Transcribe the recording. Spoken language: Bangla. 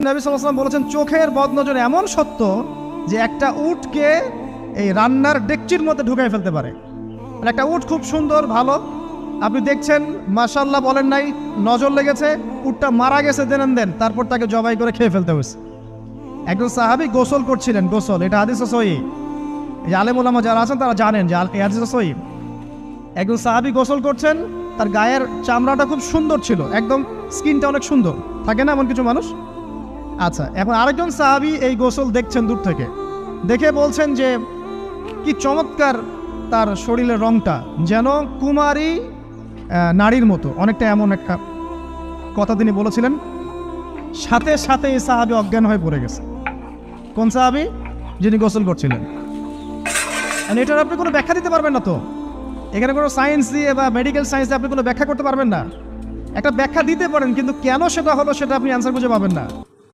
নবী সাল্লাল্লাহু আলাইহি ওয়াসাল্লাম বলেছেন চোখের বদনজর এমন সত্য যে একটা উটকে এই রান্নার ডেকচির মধ্যে ঢুকাই ফেলতে পারে। মানে একটা উট খুব সুন্দর ভালো, আপনি দেখছেন মাশাআল্লাহ বলেন নাই, নজর লেগেছে, উটটা মারা গেছে দেন তারপর তাকে জবাই করে খেয়ে ফেলতে হয়েছে। একজন সাহাবী গোসল করছিলেন, গোসল, এটা হাদিস সহিহ, এই আলেম ওলামা যারা আছেন তারা জানেন যে এই হাদিস সহিহ। একজন সাহাবী গোসল করছেন, তার গায়ের চামড়াটা খুব সুন্দর ছিল, একদম স্কিনটা অনেক সুন্দর থাকে না এমন কিছু মানুষ। আচ্ছা, এখন আরেকজন সাহাবী এই গোসল দেখছেন দূর থেকে, দেখে বলছেন যে কি চমৎকার তার শরীরের রংটা, যেন কুমারী নারীর মতো, অনেকটা এমন একটা কথা তিনি বলেছিলেন। সাথে সাথে এই সাহাবী অজ্ঞান হয়ে পড়ে গেছে। কোন সাহাবী? যিনি গোসল করছিলেন। এটার আপনি কোনো ব্যাখ্যা দিতে পারবেন না, তো এখানে কোনো সায়েন্স দিয়ে বা মেডিকেল সায়েন্স দিয়ে আপনি কোনো ব্যাখ্যা করতে পারবেন না। একটা ব্যাখ্যা দিতে পারেন, কিন্তু কেন সেটা হলো সেটা আপনি অ্যান্সার খুঁজে পাবেন না।